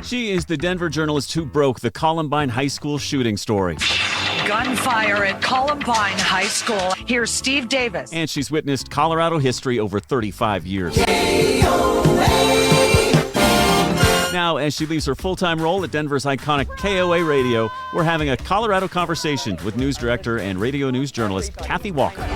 She is the Denver journalist who broke the Columbine High School shooting story. Gunfire at Columbine High School. Here's Steve Davis. And she's witnessed Colorado history over 35 years. Now, as she leaves her full-time role at Denver's iconic KOA Radio, we're having a Colorado conversation with news director and radio news journalist Kathy Walker.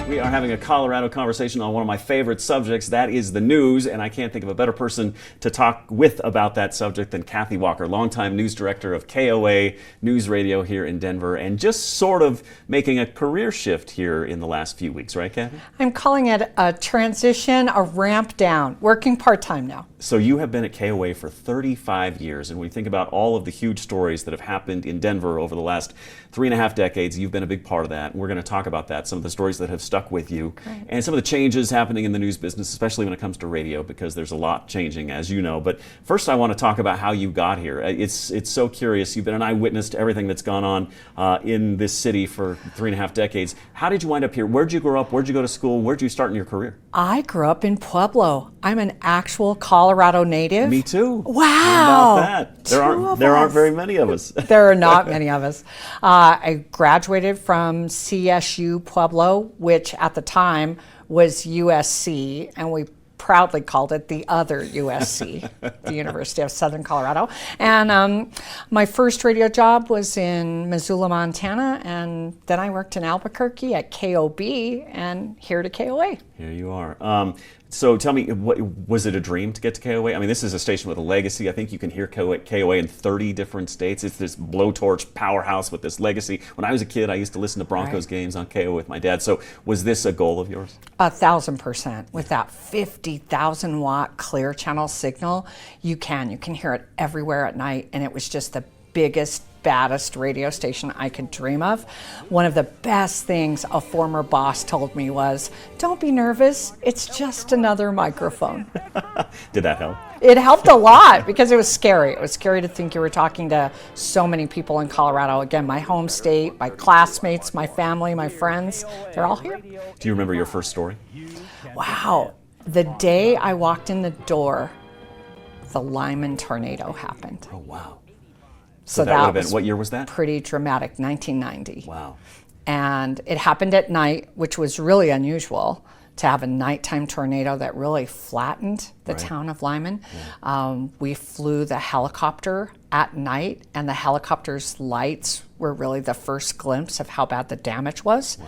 We are having a Colorado conversation on one of my favorite subjects, that is the news, and I can't think of a better person to talk with about that subject than Kathy Walker, longtime news director of KOA News Radio here in Denver, and just sort of making a career shift here in the last few weeks, right, Kathy? I'm calling it a transition, a ramp down, working part-time now. So you have been at KOA for 35 years, and when you think about all of the huge stories that have happened in Denver over the last 3.5 decades, you've been a big part of that, and we're going to talk about that, some of the stories that have stuck with you, Great. And some of the changes happening in the news business, especially when it comes to radio, because there's a lot changing, as you know. But first I want to talk about how you got here. It's so curious. You've been an eyewitness to everything that's gone on in this city for 3.5 decades. How did you wind up here? Where'd you grow up? Where'd you go to school? Where'd you start in your career? I grew up in Pueblo. I'm an actual Colorado native. Me too. Wow. How about that? There aren't very many of us. There are not many of us. I graduated from CSU Pueblo, which at the time was USC, and we proudly called it the other USC, the University of Southern Colorado. And my first radio job was in Missoula, Montana, and then I worked in Albuquerque at KOB, and here to KOA. Here you are. So tell me, was it a dream to get to KOA? I mean, this is a station with a legacy. I think you can hear KOA in 30 different states. It's this blowtorch powerhouse with this legacy. When I was a kid, I used to listen to Broncos games on KOA with my dad. So was this a goal of yours? 1,000%. With that 50,000 watt clear channel signal, you can hear it everywhere at night, and it was just the biggest, baddest radio station I could dream of. One of the best things a former boss told me was, don't be nervous, it's just another microphone. Did that help? It helped a lot because it was scary. It was scary to think you were talking to so many people in Colorado. Again, my home state, my classmates, my family, my friends, they're all here. Do you remember your first story? Wow. The day I walked in the door, the Lyman tornado happened. Oh, wow. So that would have been, was what year was that? Pretty dramatic, 1990. Wow. And it happened at night, which was really unusual to have a nighttime tornado that really flattened the town of Lyman. Yeah. We flew the helicopter at night, and the helicopter's lights were really the first glimpse of how bad the damage was. Wow.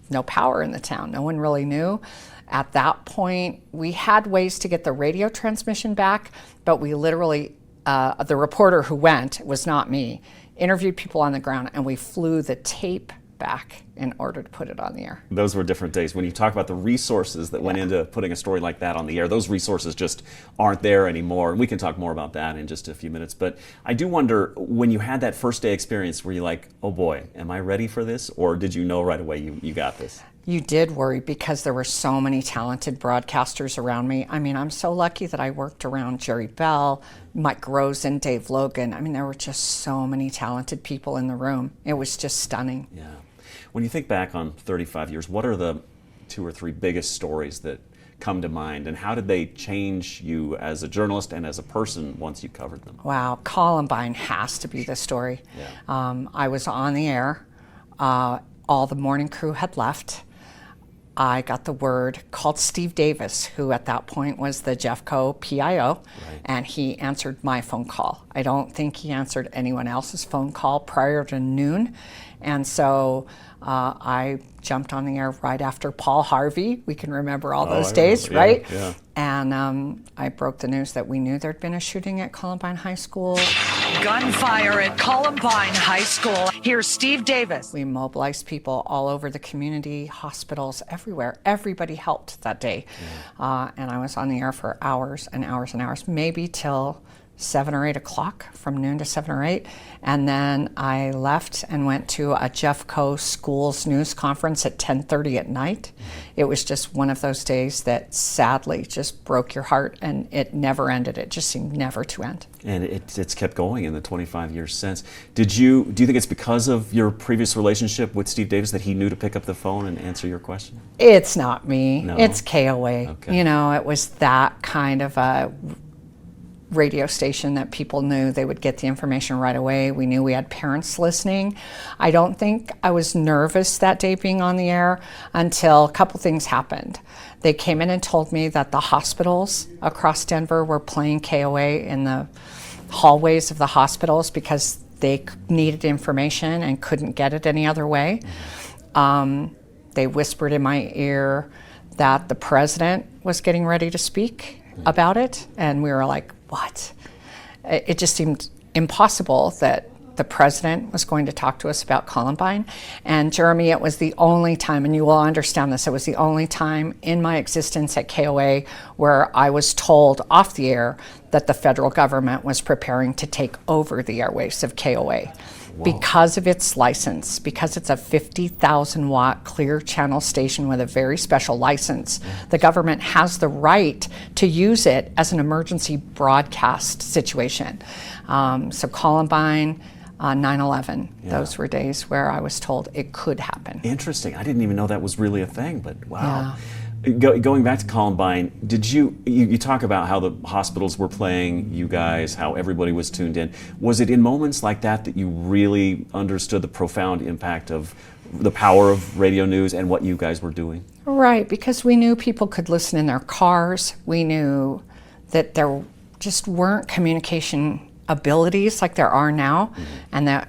No power in the town. No one really knew. At that point, we had ways to get the radio transmission back, but we literally the reporter who went, it was not me, interviewed people on the ground, and we flew the tape back in order to put it on the air. Those were different days. When you talk about the resources that went into putting a story like that on the air, those resources just aren't there anymore. And we can talk more about that in just a few minutes. But I do wonder, when you had that first day experience, were you like, oh boy, am I ready for this? Or did you know right away you got this? You did worry because there were so many talented broadcasters around me. I mean, I'm so lucky that I worked around Jerry Bell, Mike Rosen, Dave Logan. I mean, there were just so many talented people in the room. It was just stunning. Yeah. When you think back on 35 years, what are the 2 or 3 biggest stories that come to mind, and how did they change you as a journalist and as a person once you covered them? Wow, Columbine has to be the story. Yeah. I was on the air. All the morning crew had left. I got the word, called Steve Davis, who at that point was the Jeffco PIO, and he answered my phone call. I don't think he answered anyone else's phone call prior to noon, and so I jumped on the air right after Paul Harvey. We can remember all those days, right? Yeah. And I broke the news that we knew there'd been a shooting at Columbine High School. Gunfire at Columbine High School. Here's Steve Davis. We mobilized people all over the community, hospitals, everywhere. Everybody helped that day. Yeah. And I was on the air for hours and hours and hours, maybe till 7 or 8 o'clock, from noon to 7 or 8. And then I left and went to a Jeffco Schools news conference at 10:30 at night. It was just one of those days that sadly just broke your heart, and it never ended. It just seemed never to end. And it's kept going in the 25 years since. Do you think it's because of your previous relationship with Steve Davis that he knew to pick up the phone and answer your question? It's not me. No. It's KOA. Okay. You know, it was that kind of a radio station that people knew they would get the information right away. We knew we had parents listening. I don't think I was nervous that day being on the air until a couple things happened. They came in and told me that the hospitals across Denver were playing KOA in the hallways of the hospitals because they needed information and couldn't get it any other way. They whispered in my ear that the president was getting ready to speak about it, and we were like, what? It just seemed impossible that the president was going to talk to us about Columbine. And Jeremy, it was the only time, and you will understand this, it was the only time in my existence at KOA where I was told off the air that the federal government was preparing to take over the airwaves of KOA. Wow. Because of its license, because it's a 50,000 watt clear channel station with a very special license, the government has the right to use it as an emergency broadcast situation. So Columbine, 9/11, those were days where I was told it could happen. Interesting. I didn't even know that was really a thing, but wow. Going back to Columbine, did you talk about how the hospitals were playing you guys, how everybody was tuned in. Was it in moments like that that you really understood the profound impact of the power of radio news and what you guys were doing? Right, because we knew people could listen in their cars. We knew that there just weren't communication abilities like there are now, and that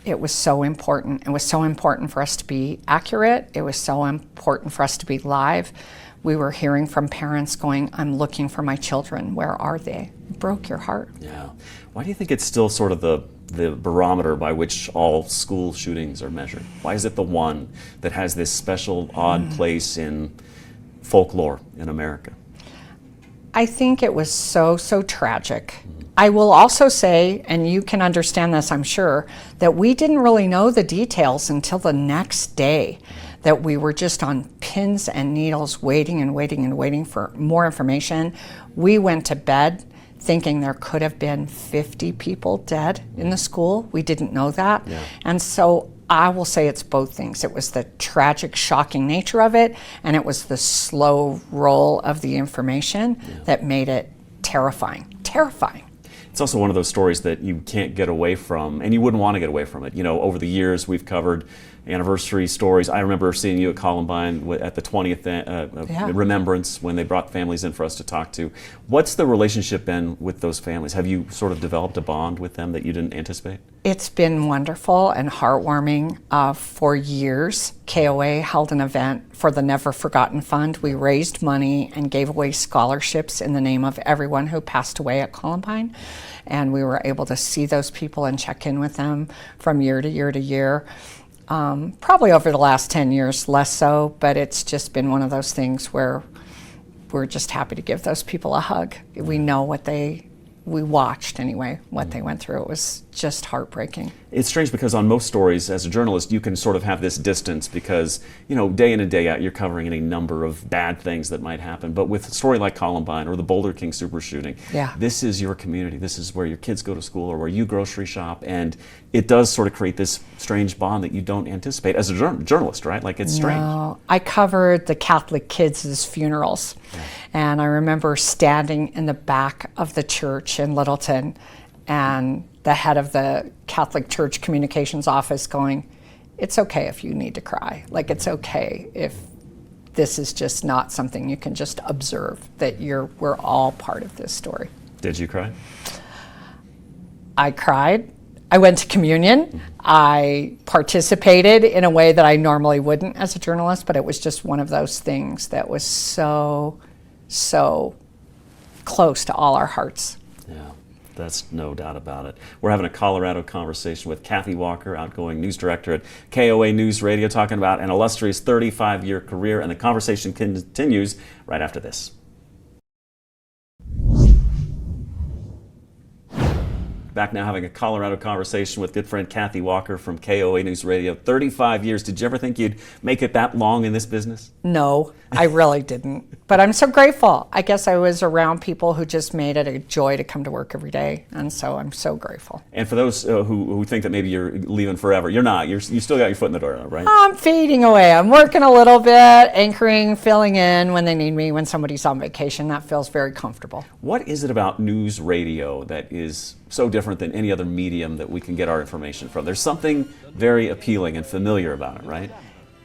it was so important. It was so important for us to be accurate. It was so important for us to be live. We were hearing from parents going, I'm looking for my children. Where are they? It broke your heart. Yeah. Why do you think it's still sort of the barometer by which all school shootings are measured? Why is it the one that has this special, odd place in folklore in America? I think it was so tragic. I will also say, and you can understand this, I'm sure, that we didn't really know the details until the next day, that we were just on pins and needles waiting and waiting and waiting for more information. We went to bed thinking there could have been 50 people dead in the school. We didn't know that. Yeah. And so I will say it's both things. It was the tragic, shocking nature of it, and it was the slow roll of the information that made it terrifying. Terrifying. It's also one of those stories that you can't get away from, and you wouldn't want to get away from it. You know, over the years, we've covered anniversary stories. I remember seeing you at Columbine at the 20th remembrance when they brought families in for us to talk to. What's the relationship been with those families? Have you sort of developed a bond with them that you didn't anticipate? It's been wonderful and heartwarming. For years, KOA held an event for the Never Forgotten Fund. We raised money and gave away scholarships in the name of everyone who passed away at Columbine. And we were able to see those people and check in with them from year to year to year. Probably over the last 10 years, less so, but it's just been one of those things where we're just happy to give those people a hug. We know we watched anyway, what they went through. It was just heartbreaking. It's strange because on most stories, as a journalist, you can sort of have this distance because, you know, day in and day out, you're covering any number of bad things that might happen. But with a story like Columbine or the Boulder King super shooting, this is your community. This is where your kids go to school or where you grocery shop. And it does sort of create this strange bond that you don't anticipate as a journalist, right? Like, it's strange. No, I covered the Catholic kids' funerals. And I remember standing in the back of the church in Littleton, and the head of the Catholic Church Communications Office going, it's okay if you need to cry. Like, it's okay if this is just not something you can just observe, that we're all part of this story. Did you cry? I cried. I went to communion. I participated in a way that I normally wouldn't as a journalist, but it was just one of those things that was so close to all our hearts. Yeah, that's no doubt about it. We're having a Colorado conversation with Kathy Walker, outgoing news director at KOA News Radio, talking about an illustrious 35-year career, and the conversation continues right after this. back now having a Colorado conversation with good friend Kathy Walker from KOA News Radio. 35 years. Did you ever think you'd make it that long in this business? No, I really didn't. But I'm so grateful. I guess I was around people who just made it a joy to come to work every day. And so I'm so grateful. And for those who think that maybe you're leaving forever, you're not. You still got your foot in the door, right? I'm fading away. I'm working a little bit, anchoring, filling in when they need me, when somebody's on vacation. That feels very comfortable. What is it about news radio that is so different than any other medium that we can get our information from? There's something very appealing and familiar about it, right?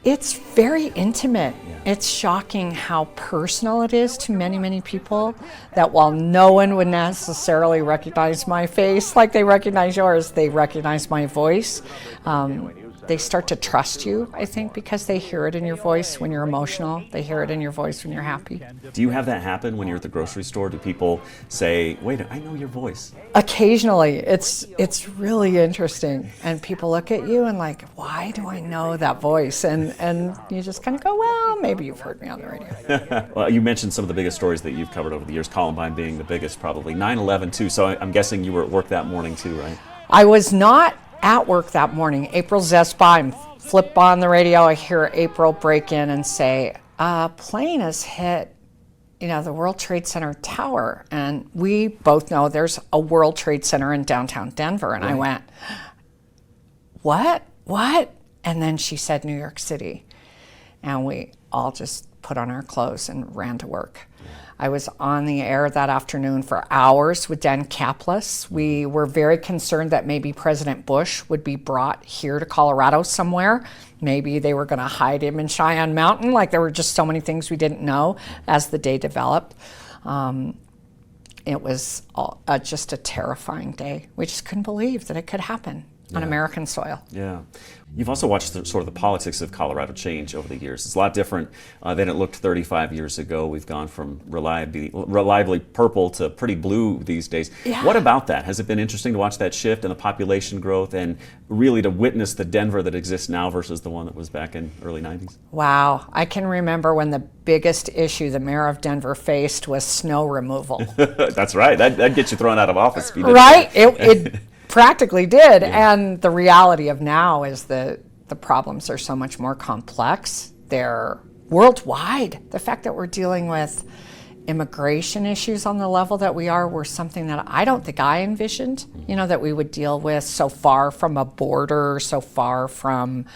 It's very intimate. It's shocking how personal it is to many, many people, that while no one would necessarily recognize my face like they recognize yours, they recognize my voice. They start to trust you, I think, because they hear it in your voice when you're emotional. They hear it in your voice when you're happy. Do you have that happen when you're at the grocery store? Do people say, wait, I know your voice? Occasionally. It's really interesting. And people look at you and like, why do I know that voice? And you just kind of go, well, maybe you've heard me on the radio. Well, you mentioned some of the biggest stories that you've covered over the years, Columbine being the biggest probably, 9/11 too. So I'm guessing you were at work that morning too, right? I was not at work that morning. April Zespa, I flip on the radio, I hear April break in and say, a plane has hit, the World Trade Center tower. And we both know there's a World Trade Center in downtown Denver. And I went, what? And then she said New York City. And we all just put on our clothes and ran to work. I was on the air that afternoon for hours with Dan Kaplis. We were very concerned that maybe President Bush would be brought here to Colorado somewhere. Maybe they were going to hide him in Cheyenne Mountain. Like, there were just so many things we didn't know as the day developed. It was just a terrifying day. We just couldn't believe that it could happen on American soil. Yeah. You've also watched sort of the politics of Colorado change over the years. It's a lot different than it looked 35 years ago. We've gone from reliably purple to pretty blue these days. Yeah. What about that? Has it been interesting to watch that shift and the population growth and really to witness the Denver that exists now versus the one that was back in early 90s? Wow. I can remember when the biggest issue the mayor of Denver faced was snow removal. That's right. That'd get you thrown out of office if you didn't. Right? It practically did. Yeah. And the reality of now is that the problems are so much more complex. They're worldwide. The fact that we're dealing with immigration issues on the level that we are were something that I don't think I envisioned, that we would deal with so far from a border, so far from,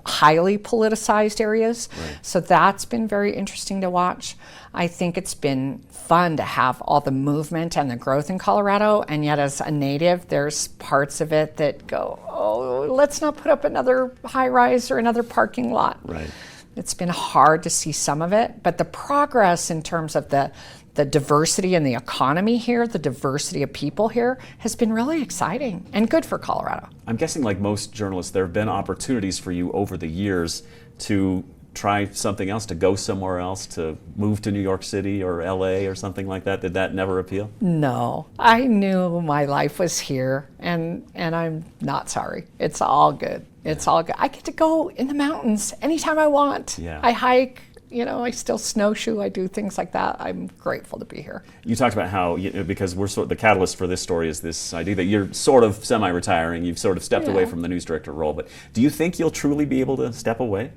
highly politicized areas. Right. So that's been very interesting to watch. I think it's been fun to have all the movement and the growth in Colorado, and yet as a native, there's parts of it that go, oh, let's not put up another high-rise or another parking lot. Right. It's been hard to see some of it, but the progress in terms of the diversity in the economy here, the diversity of people here, has been really exciting and good for Colorado. I'm guessing, like most journalists, there have been opportunities for you over the years to try something else, to go somewhere else, to move to New York City or LA or something like that. Did that never appeal? No, I knew my life was here, and I'm not sorry. It's all good. It's all good. I get to go in the mountains anytime I want. Yeah. I hike. I still snowshoe, I do things like that. I'm grateful to be here. You talked about how, because we're the catalyst for this story is this idea that you're sort of semi-retiring, you've sort of stepped away from the news director role, but do you think you'll truly be able to step away?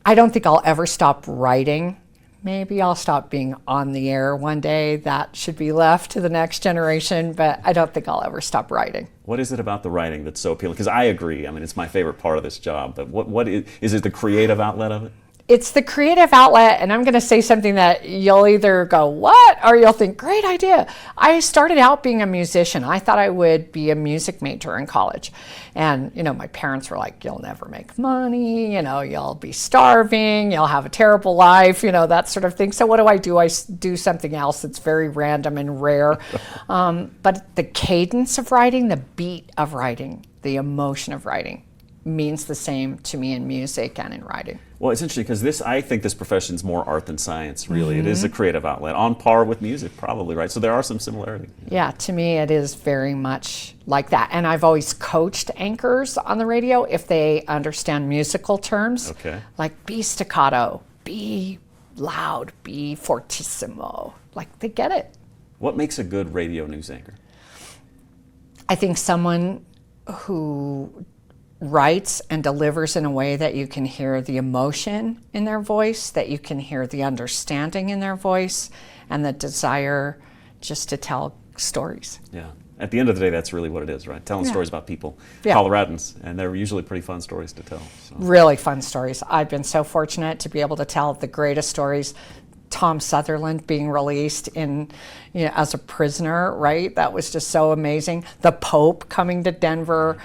I don't think I'll ever stop writing. Maybe I'll stop being on the air one day. That should be left to the next generation, but I don't think I'll ever stop writing. What is it about the writing that's so appealing? Because I agree, it's my favorite part of this job, but what is it the creative outlet of it? It's the creative outlet, and I'm going to say something that you'll either go, what? Or you'll think, great idea. I started out being a musician. I thought I would be a music major in college. And, my parents were like, you'll never make money, you'll be starving, you'll have a terrible life, that sort of thing. So what do? I do something else that's very random and rare. But the cadence of writing, the beat of writing, the emotion of writing means the same to me in music and in writing. Well, it's interesting because I think this profession is more art than science, really. Mm-hmm. It is a creative outlet, on par with music, probably, right? So there are some similarities. Yeah, to me it is very much like that. And I've always coached anchors on the radio if they understand musical terms. Okay. Like be staccato, be loud, be fortissimo. Like they get it. What makes a good radio news anchor? I think someone who writes and delivers in a way that you can hear the emotion in their voice, that you can hear the understanding in their voice, and the desire just to tell stories. Yeah. At the end of the day, that's really what it is, right? Telling stories about people, Yeah. Coloradans, and they're usually pretty fun stories to tell. So. Really fun stories. I've been so fortunate to be able to tell the greatest stories. Tom Sutherland being released as a prisoner, right? That was just so amazing. The Pope coming to Denver.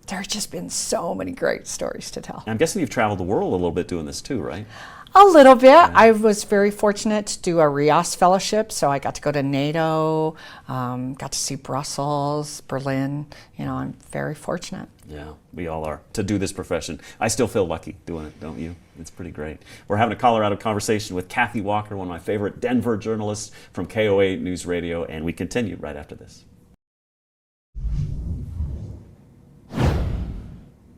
There's just been so many great stories to tell. I'm guessing you've traveled the world a little bit doing this too, right? A little bit. I was very fortunate to do a RIAS fellowship, so I got to go to NATO, got to see Brussels, Berlin. I'm very fortunate. Yeah, we all are, to do this profession. I still feel lucky doing it, don't you? It's pretty great. We're having a Colorado conversation with Kathy Walker, one of my favorite Denver journalists from KOA News Radio, and we continue right after this.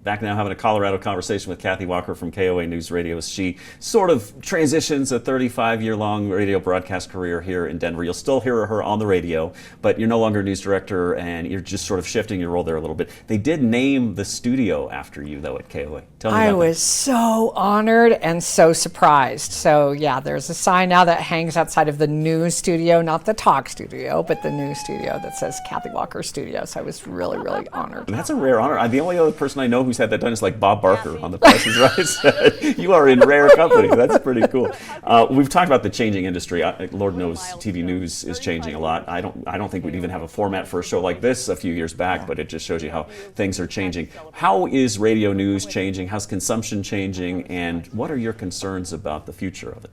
Back now having a Colorado conversation with Kathy Walker from KOA News Radio as she sort of transitions a 35-year-long radio broadcast career here in Denver. You'll still hear her on the radio, but you're no longer news director and you're just sort of shifting your role there a little bit. They did name the studio after you, though, at KOA. Tell me about I was so honored and so surprised. So yeah, there's a sign now that hangs outside of the news studio, not the talk studio, but the news studio that says Kathy Walker Studio. So I was really, really honored. And that's a rare honor. The only other person I know who's had that done is like Bob Barker on The Price is Right. You are in rare company. That's pretty cool. We've talked about the changing industry. Lord knows TV news is changing a lot. I don't think we'd even have a format for a show like this a few years back, but it just shows you how things are changing. How is radio news changing? How's consumption changing? And what are your concerns about the future of it?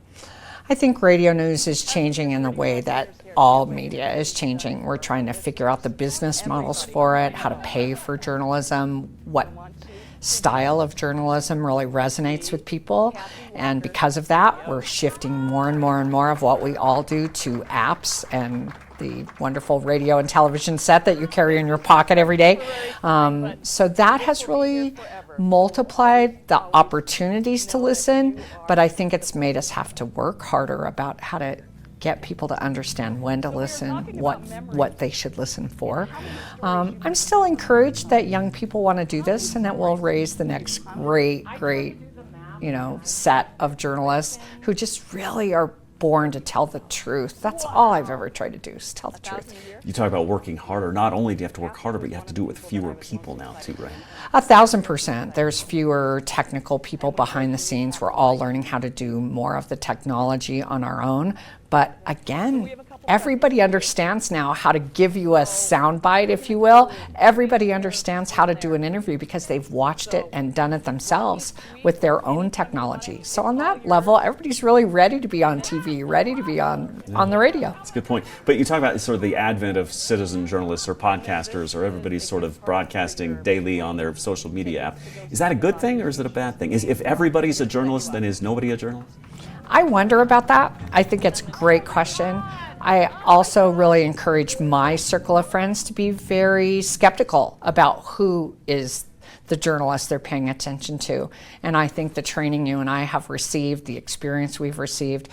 I think radio news is changing in the way that all media is changing. We're trying to figure out the business models for it, how to pay for journalism, what style of journalism really resonates with people. And because of that, we're shifting more and more and more of what we all do to apps and the wonderful radio and television set that you carry in your pocket every day. So that has really multiplied the opportunities to listen, but I think it's made us have to work harder about how to get people to understand when to listen, what they should listen for. I'm still encouraged that young people want to do this and that we'll raise the next great, set of journalists who just really are born to tell the truth. That's all I've ever tried to do, is tell the truth. You talk about working harder. Not only do you have to work harder, but you have to do it with fewer people now too, right? 1,000%. There's fewer technical people behind the scenes. We're all learning how to do more of the technology on our own. But again, everybody understands now how to give you a soundbite, if you will. Everybody understands how to do an interview because they've watched it and done it themselves with their own technology. So on that level, everybody's really ready to be on TV, ready to be on the radio. That's a good point. But you talk about sort of the advent of citizen journalists or podcasters, or everybody's sort of broadcasting daily on their social media app. Is that a good thing or is it a bad thing? If everybody's a journalist, then is nobody a journalist? I wonder about that. I think it's a great question. I also really encourage my circle of friends to be very skeptical about who is the journalist they're paying attention to. And I think the training you and I have received, the experience we've received,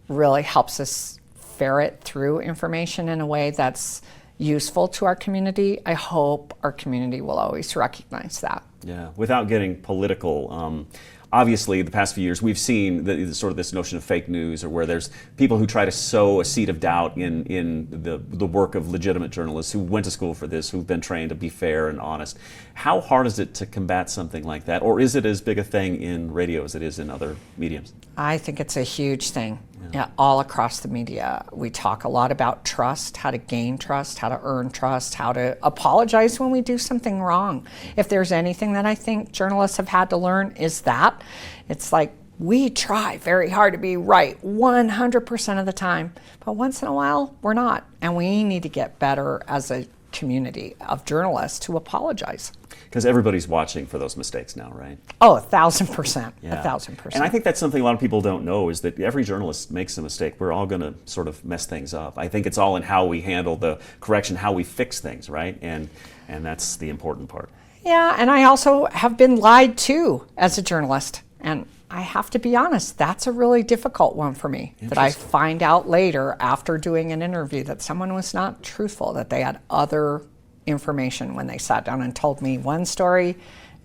really helps us ferret through information in a way that's useful to our community. I hope our community will always recognize that. Yeah, without getting political, obviously, the past few years, we've seen sort of this notion of fake news, or where there's people who try to sow a seed of doubt in the work of legitimate journalists who went to school for this, who've been trained to be fair and honest. How hard is it to combat something like that? Or is it as big a thing in radio as it is in other mediums? I think it's a huge thing. Yeah, all across the media. We talk a lot about trust, how to gain trust, how to earn trust, how to apologize when we do something wrong. If there's anything that I think journalists have had to learn, is that. It's like, we try very hard to be right 100% of the time, but once in a while, we're not. And we need to get better as a community of journalists to apologize. Because everybody's watching for those mistakes now, right? Oh, 1,000%. Yeah. 1,000%. And I think that's something a lot of people don't know, is that every journalist makes a mistake. We're all going to sort of mess things up. I think it's all in how we handle the correction, how we fix things, right? And that's the important part. Yeah, and I also have been lied to as a journalist. And I have to be honest, that's a really difficult one for me. That I find out later after doing an interview that someone was not truthful, that they had other information when they sat down and told me one story,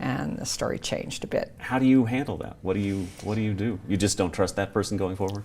and the story changed a bit. How do you handle that? What do you do? You just don't trust that person going forward?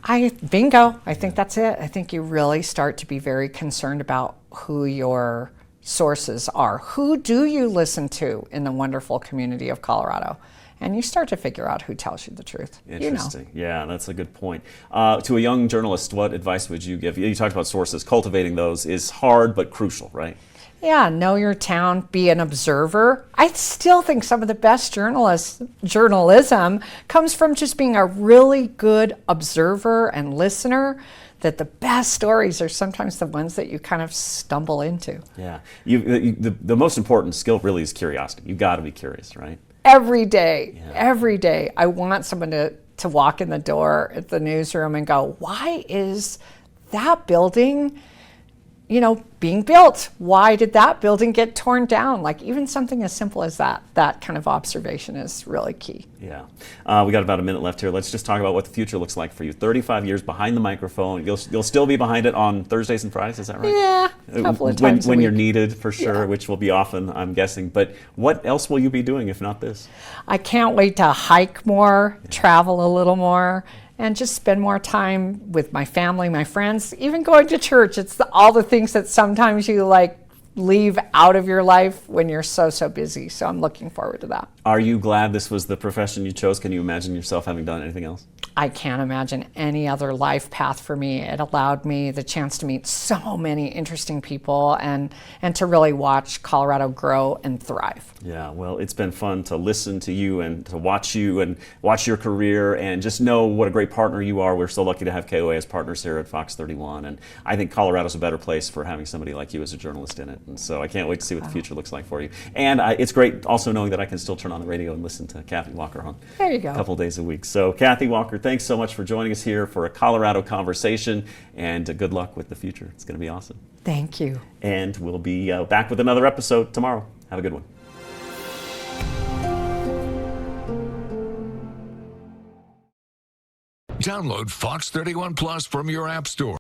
Bingo. I think that's it. I think you really start to be very concerned about who your sources are. Who do you listen to in the wonderful community of Colorado? And you start to figure out who tells you the truth. Interesting. Yeah, that's a good point. To a young journalist, what advice would you give? You talked about sources. Cultivating those is hard but crucial, right? Yeah, know your town, be an observer. I still think some of the best journalism comes from just being a really good observer and listener, that the best stories are sometimes the ones that you kind of stumble into. Yeah, the most important skill really is curiosity. You've got to be curious, right? Every day, I want someone to walk in the door at the newsroom and go, why is that building being built? Why did that building get torn down? Like, even something as simple as that kind of observation is really key. Yeah. We got about a minute left here. Let's just talk about what the future looks like for you. 35 years behind the microphone. You'll still be behind it on Thursdays and Fridays, is that right? Yeah, a couple of times when a week. you're needed, for sure, which will be often, I'm guessing. But what else will you be doing if not this? I can't wait to hike more, travel a little more, and just spend more time with my family, my friends, even going to church. It's all the things that sometimes you leave out of your life when you're so busy. So I'm looking forward to that. Are you glad this was the profession you chose? Can you imagine yourself having done anything else? I can't imagine any other life path for me. It allowed me the chance to meet so many interesting people and to really watch Colorado grow and thrive. Yeah, well, it's been fun to listen to you and to watch you and watch your career and just know what a great partner you are. We're so lucky to have KOA as partners here at Fox 31, and I think Colorado's a better place for having somebody like you as a journalist in it. And so I can't wait to see what the future looks like for you. And it's great also knowing that I can still turn on the radio and listen to Kathy Walker on There you go. a couple days a week. So Kathy Walker, thanks so much for joining us here for a Colorado conversation, and good luck with the future. It's going to be awesome. Thank you. And we'll be back with another episode tomorrow. Have a good one. Download Fox 31 Plus from your App Store.